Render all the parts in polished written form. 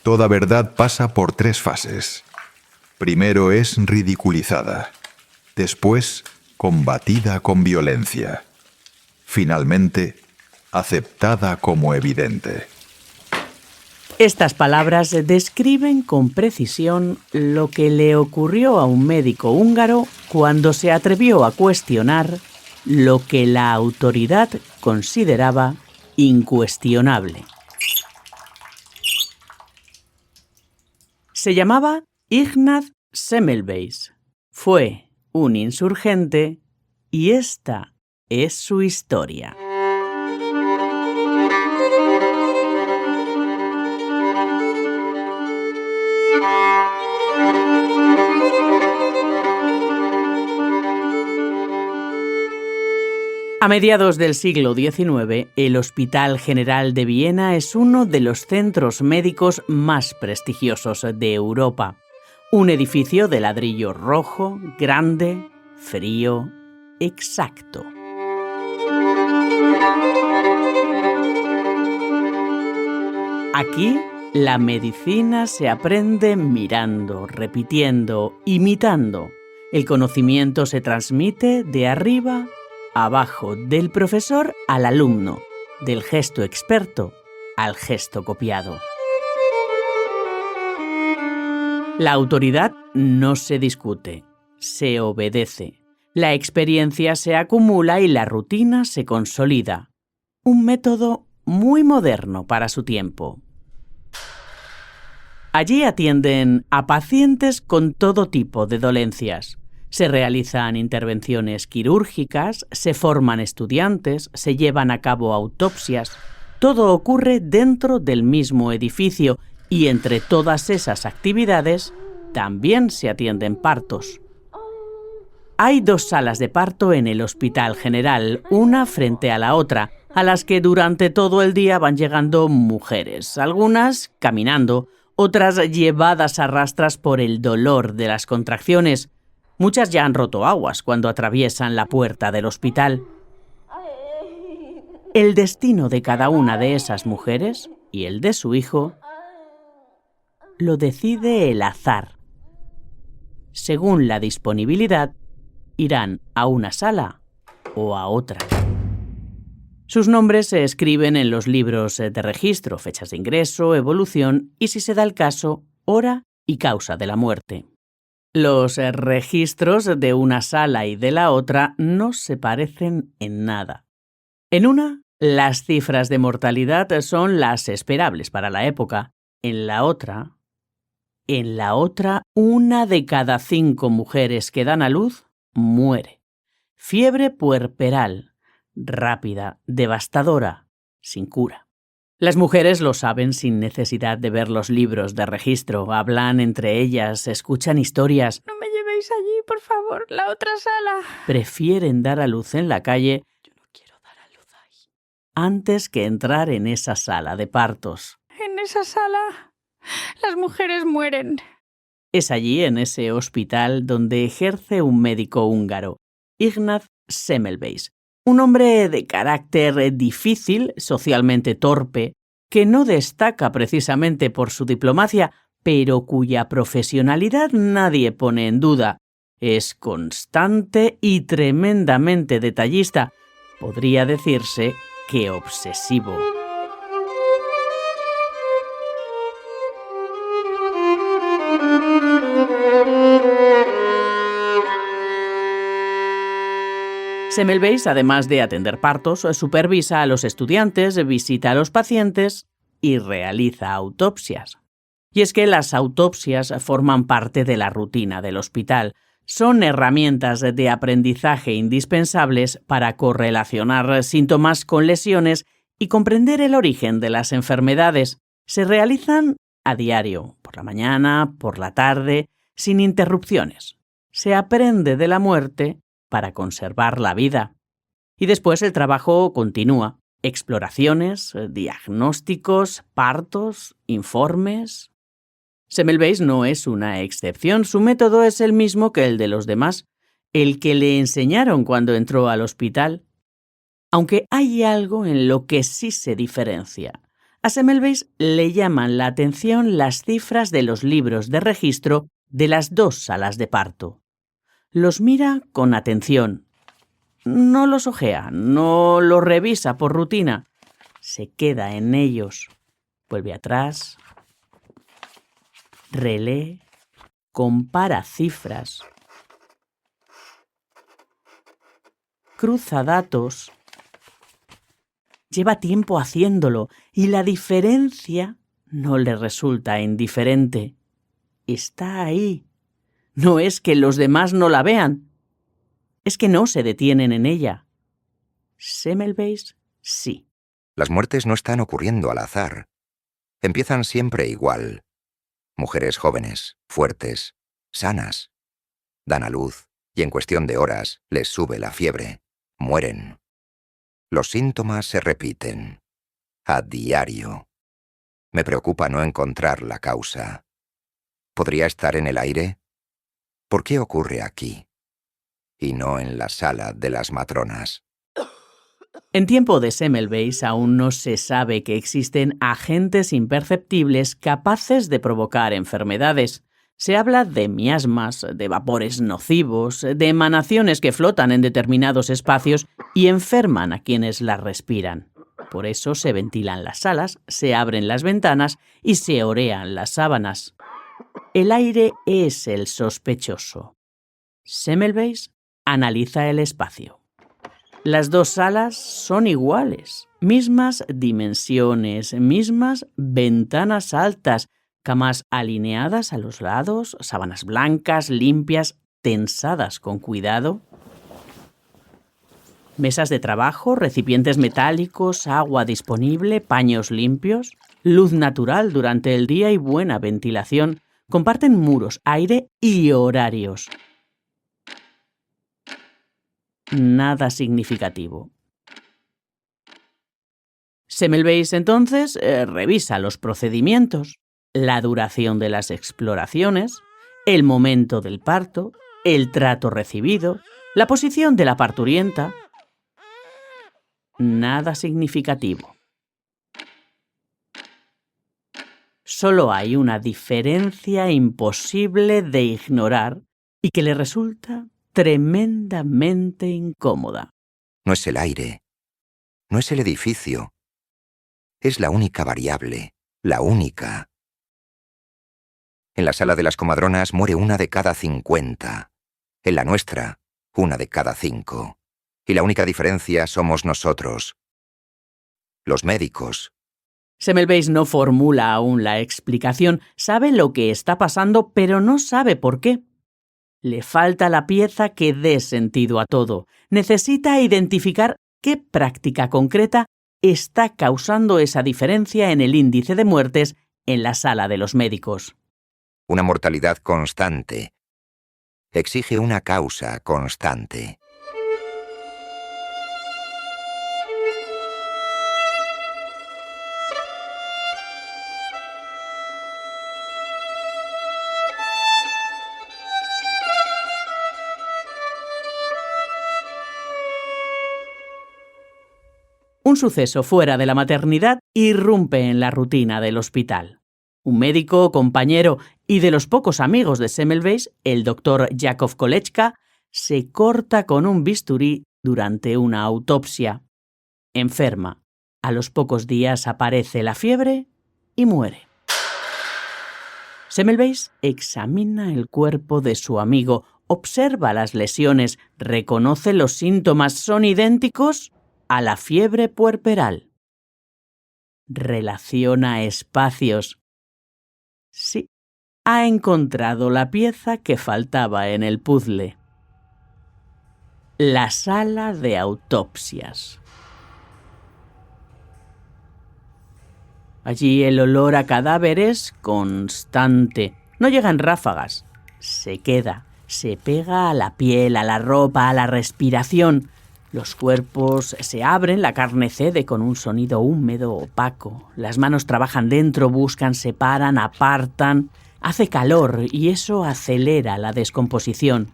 Toda verdad pasa por 3 fases. Primero es ridiculizada, después combatida con violencia, finalmente aceptada como evidente. Estas palabras describen con precisión lo que le ocurrió a un médico húngaro cuando se atrevió a cuestionar lo que la autoridad consideraba incuestionable. Se llamaba Ignaz Semmelweis. Fue un insurgente y esta es su historia. A mediados del siglo XIX, el Hospital General de Viena es uno de los centros médicos más prestigiosos de Europa. Un edificio de ladrillo rojo, grande, frío, exacto. Aquí, la medicina se aprende mirando, repitiendo, imitando. El conocimiento se transmite de arriba abajo, del profesor al alumno, del gesto experto al gesto copiado. La autoridad no se discute, se obedece. La experiencia se acumula y la rutina se consolida. Un método muy moderno para su tiempo. Allí atienden a pacientes con todo tipo de dolencias. Se realizan intervenciones quirúrgicas, se forman estudiantes, se llevan a cabo autopsias. Todo ocurre dentro del mismo edificio y entre todas esas actividades también se atienden partos. Hay 2 salas de parto en el Hospital General, una frente a la otra, a las que durante todo el día van llegando mujeres, algunas caminando, otras llevadas a rastras por el dolor de las contracciones. Muchas ya han roto aguas cuando atraviesan la puerta del hospital. El destino de cada una de esas mujeres y el de su hijo lo decide el azar. Según la disponibilidad, irán a una sala o a otra. Sus nombres se escriben en los libros de registro, fechas de ingreso, evolución y, si se da el caso, hora y causa de la muerte. Los registros de una sala y de la otra no se parecen en nada. En una, las cifras de mortalidad son las esperables para la época. En la otra, 1 de cada 5 mujeres que dan a luz muere. Fiebre puerperal, rápida, devastadora, sin cura. Las mujeres lo saben sin necesidad de ver los libros de registro. Hablan entre ellas, escuchan historias. No me llevéis allí, por favor, la otra sala. Prefieren dar a luz en la calle. Yo no quiero dar a luz ahí. Antes que entrar en esa sala de partos. En esa sala, las mujeres mueren. Es allí, en ese hospital, donde ejerce un médico húngaro, Ignaz Semmelweis. Un hombre de carácter difícil, socialmente torpe, que no destaca precisamente por su diplomacia, pero cuya profesionalidad nadie pone en duda. Es constante y tremendamente detallista. Podría decirse que obsesivo. Semmelweis, además de atender partos, supervisa a los estudiantes, visita a los pacientes y realiza autopsias. Y es que las autopsias forman parte de la rutina del hospital. Son herramientas de aprendizaje indispensables para correlacionar síntomas con lesiones y comprender el origen de las enfermedades. Se realizan a diario, por la mañana, por la tarde, sin interrupciones. Se aprende de la muerte para conservar la vida. Y después el trabajo continúa. Exploraciones, diagnósticos, partos, informes. Semmelweis no es una excepción. Su método es el mismo que el de los demás, el que le enseñaron cuando entró al hospital. Aunque hay algo en lo que sí se diferencia. A Semmelweis le llaman la atención las cifras de los libros de registro de las 2 salas de parto. Los mira con atención. No los hojea, no los revisa por rutina. Se queda en ellos. Vuelve atrás. Relee. Compara cifras. Cruza datos. Lleva tiempo haciéndolo y la diferencia no le resulta indiferente. Está ahí. No es que los demás no la vean. Es que no se detienen en ella. Semmelweis, sí. Las muertes no están ocurriendo al azar. Empiezan siempre igual. Mujeres jóvenes, fuertes, sanas. Dan a luz y en cuestión de horas les sube la fiebre. Mueren. Los síntomas se repiten. A diario. Me preocupa no encontrar la causa. ¿Podría estar en el aire? ¿Por qué ocurre aquí? Y no en la sala de las matronas. En tiempo de Semmelweis aún no se sabe que existen agentes imperceptibles capaces de provocar enfermedades. Se habla de miasmas, de vapores nocivos, de emanaciones que flotan en determinados espacios y enferman a quienes las respiran. Por eso se ventilan las salas, se abren las ventanas y se orean las sábanas. El aire es el sospechoso. Semmelweis analiza el espacio. Las 2 salas son iguales, mismas dimensiones, mismas ventanas altas, camas alineadas a los lados, sábanas blancas, limpias, tensadas con cuidado. Mesas de trabajo, recipientes metálicos, agua disponible, paños limpios, luz natural durante el día y buena ventilación. Comparten muros, aire y horarios. Nada significativo. Semmelweis entonces revisa los procedimientos, la duración de las exploraciones, el momento del parto, el trato recibido, la posición de la parturienta. Nada significativo. Solo hay una diferencia imposible de ignorar y que le resulta tremendamente incómoda. No es el aire. No es el edificio. Es la única variable. La única. En la sala de las comadronas muere 1 de cada 50. En la nuestra, 1 de cada 5. Y la única diferencia somos nosotros. Los médicos. Semmelweis no formula aún la explicación. Sabe lo que está pasando, pero no sabe por qué. Le falta la pieza que dé sentido a todo. Necesita identificar qué práctica concreta está causando esa diferencia en el índice de muertes en la sala de los médicos. Una mortalidad constante. Exige una causa constante. Un suceso fuera de la maternidad irrumpe en la rutina del hospital. Un médico, compañero y de los pocos amigos de Semmelweis, el doctor Jakov Kolečka, se corta con un bisturí durante una autopsia. Enferma. A los pocos días aparece la fiebre y muere. Semmelweis examina el cuerpo de su amigo, observa las lesiones, reconoce los síntomas, son idénticos a la fiebre puerperal. Relaciona espacios. Sí, ha encontrado la pieza que faltaba en el puzzle. La sala de autopsias. Allí el olor a cadáver es constante. No llega en ráfagas. Se queda, se pega a la piel, a la ropa, a la respiración. Los cuerpos se abren, la carne cede con un sonido húmedo, opaco. Las manos trabajan dentro, buscan, separan, apartan. Hace calor y eso acelera la descomposición.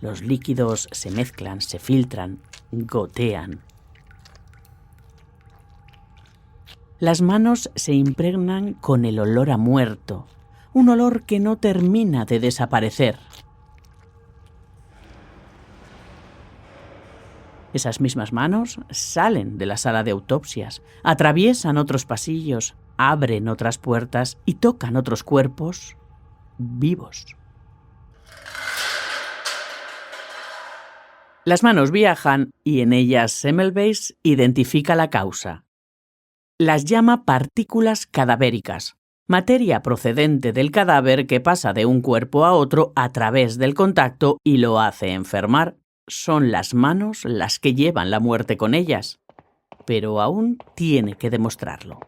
Los líquidos se mezclan, se filtran, gotean. Las manos se impregnan con el olor a muerto, un olor que no termina de desaparecer. Esas mismas manos salen de la sala de autopsias, atraviesan otros pasillos, abren otras puertas y tocan otros cuerpos vivos. Las manos viajan y en ellas Semmelweis identifica la causa. Las llama partículas cadavéricas, materia procedente del cadáver que pasa de un cuerpo a otro a través del contacto y lo hace enfermar. Son las manos las que llevan la muerte con ellas, pero aún tiene que demostrarlo.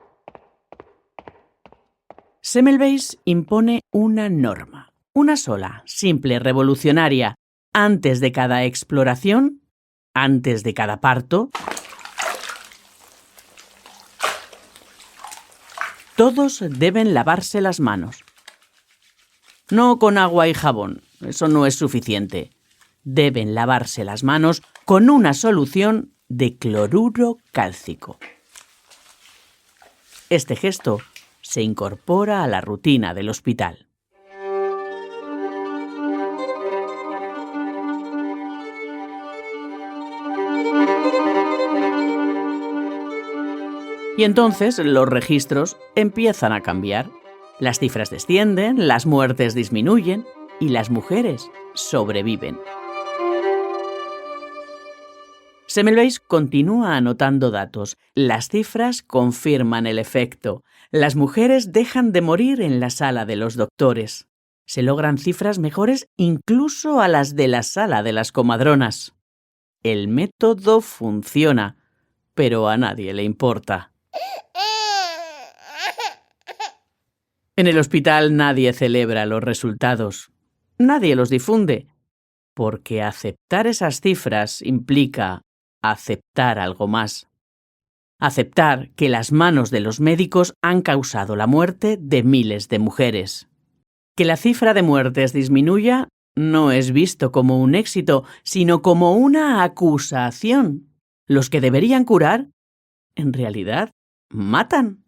Semmelweis impone una norma, una sola, simple, revolucionaria. Antes de cada exploración, antes de cada parto, todos deben lavarse las manos. No con agua y jabón, eso no es suficiente. Deben lavarse las manos con una solución de cloruro cálcico. Este gesto se incorpora a la rutina del hospital. Y entonces los registros empiezan a cambiar. Las cifras descienden, las muertes disminuyen y las mujeres sobreviven. Semmelweis continúa anotando datos. Las cifras confirman el efecto. Las mujeres dejan de morir en la sala de los doctores. Se logran cifras mejores incluso a las de la sala de las comadronas. El método funciona, pero a nadie le importa. En el hospital nadie celebra los resultados. Nadie los difunde, porque aceptar esas cifras implica aceptar algo más. Aceptar que las manos de los médicos han causado la muerte de miles de mujeres. Que la cifra de muertes disminuya no es visto como un éxito, sino como una acusación. Los que deberían curar, en realidad, matan.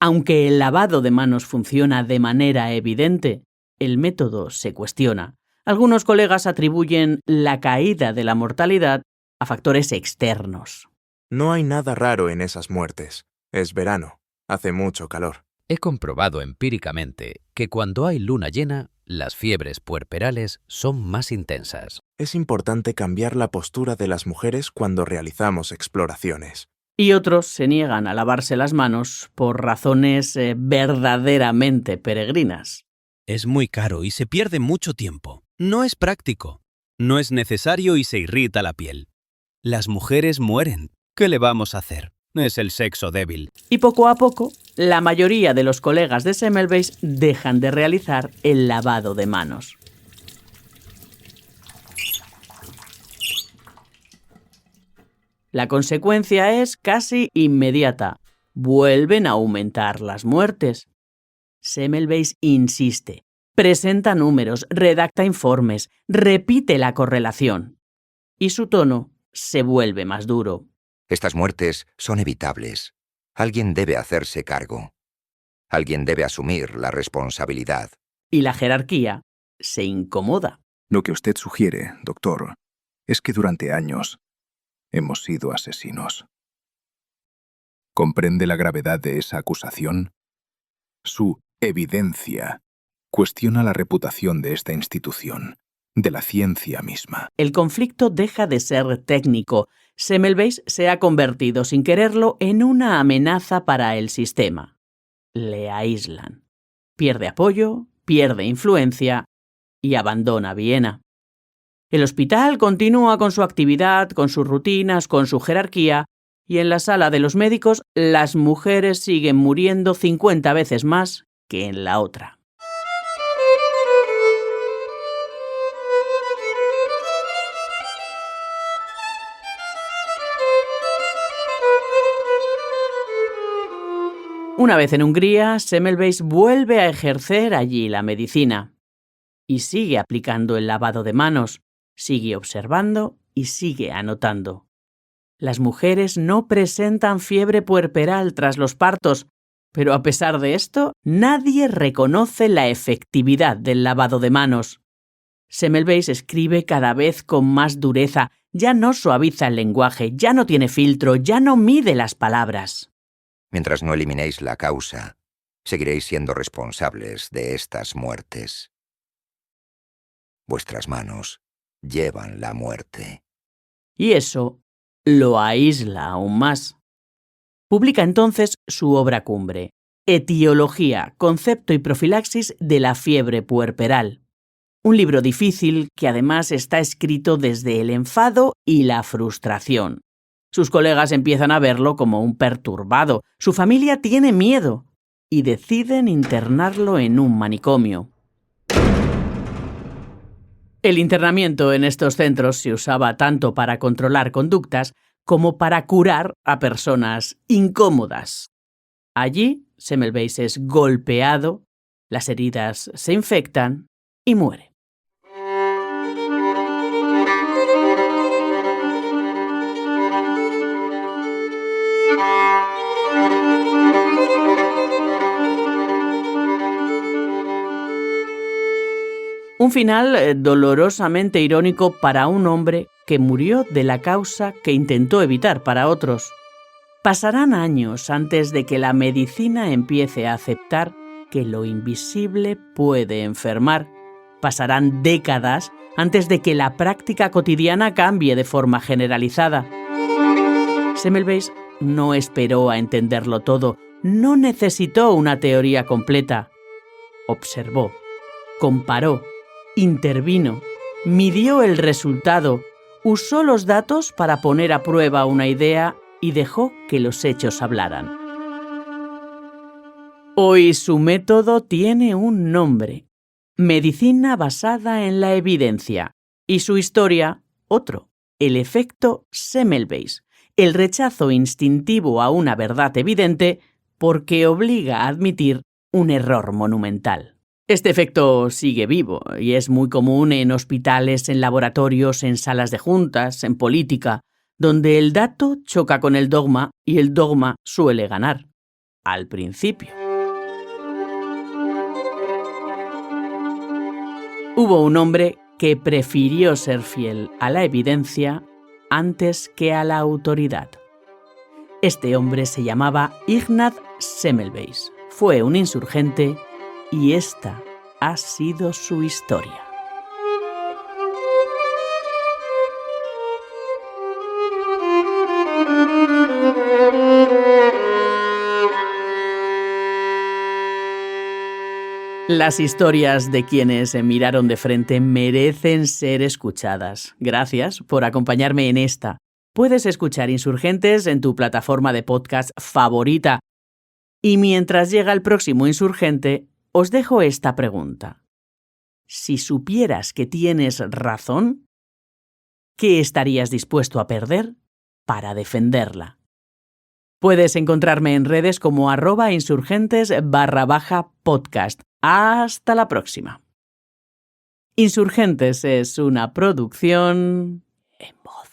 Aunque el lavado de manos funciona de manera evidente, el método se cuestiona. Algunos colegas atribuyen la caída de la mortalidad a factores externos. No hay nada raro en esas muertes. Es verano. Hace mucho calor. He comprobado empíricamente que cuando hay luna llena, las fiebres puerperales son más intensas. Es importante cambiar la postura de las mujeres cuando realizamos exploraciones. Y otros se niegan a lavarse las manos por razones verdaderamente peregrinas. Es muy caro y se pierde mucho tiempo. No es práctico. No es necesario y se irrita la piel. Las mujeres mueren. ¿Qué le vamos a hacer? Es el sexo débil. Y poco a poco, la mayoría de los colegas de Semmelweis dejan de realizar el lavado de manos. La consecuencia es casi inmediata. Vuelven a aumentar las muertes. Semmelweis insiste, presenta números, redacta informes, repite la correlación. Y su tono se vuelve más duro. Estas muertes son evitables. Alguien debe hacerse cargo. Alguien debe asumir la responsabilidad. Y la jerarquía se incomoda. Lo que usted sugiere, doctor, es que durante años hemos sido asesinos. ¿Comprende la gravedad de esa acusación? Su evidencia cuestiona la reputación de esta institución, de la ciencia misma. El conflicto deja de ser técnico. Semmelweis se ha convertido, sin quererlo, en una amenaza para el sistema. Le aíslan. Pierde apoyo, pierde influencia y abandona Viena. El hospital continúa con su actividad, con sus rutinas, con su jerarquía, y en la sala de los médicos las mujeres siguen muriendo 50 veces más que en la otra. Una vez en Hungría, Semmelweis vuelve a ejercer allí la medicina y sigue aplicando el lavado de manos, sigue observando y sigue anotando. Las mujeres no presentan fiebre puerperal tras los partos, pero a pesar de esto, nadie reconoce la efectividad del lavado de manos. Semmelweis escribe cada vez con más dureza, ya no suaviza el lenguaje, ya no tiene filtro, ya no mide las palabras. Mientras no eliminéis la causa, seguiréis siendo responsables de estas muertes. Vuestras manos llevan la muerte. Y eso lo aísla aún más. Publica entonces su obra cumbre, Etiología, concepto y profilaxis de la fiebre puerperal. Un libro difícil que además está escrito desde el enfado y la frustración. Sus colegas empiezan a verlo como un perturbado, su familia tiene miedo y deciden internarlo en un manicomio. El internamiento en estos centros se usaba tanto para controlar conductas como para curar a personas incómodas. Allí, Semmelweis es golpeado, las heridas se infectan y muere. Un final dolorosamente irónico para un hombre que murió de la causa que intentó evitar para otros. Pasarán años antes de que la medicina empiece a aceptar que lo invisible puede enfermar. Pasarán décadas antes de que la práctica cotidiana cambie de forma generalizada. Semmelweis no esperó a entenderlo todo, no necesitó una teoría completa. Observó, comparó, intervino, midió el resultado, usó los datos para poner a prueba una idea y dejó que los hechos hablaran. Hoy su método tiene un nombre: medicina basada en la evidencia, y su historia, otro: el efecto Semmelweis, el rechazo instintivo a una verdad evidente porque obliga a admitir un error monumental. Este efecto sigue vivo y es muy común en hospitales, en laboratorios, en salas de juntas, en política, donde el dato choca con el dogma y el dogma suele ganar, al principio. Hubo un hombre que prefirió ser fiel a la evidencia antes que a la autoridad. Este hombre se llamaba Ignaz Semmelweis. Fue un insurgente y esta ha sido su historia. Las historias de quienes se miraron de frente merecen ser escuchadas. Gracias por acompañarme en esta. Puedes escuchar Insurgentes en tu plataforma de podcast favorita. Y mientras llega el próximo insurgente, os dejo esta pregunta. Si supieras que tienes razón, ¿qué estarías dispuesto a perder para defenderla? Puedes encontrarme en redes como @insurgentes_podcast. Hasta la próxima. Insurgentes es una producción en voz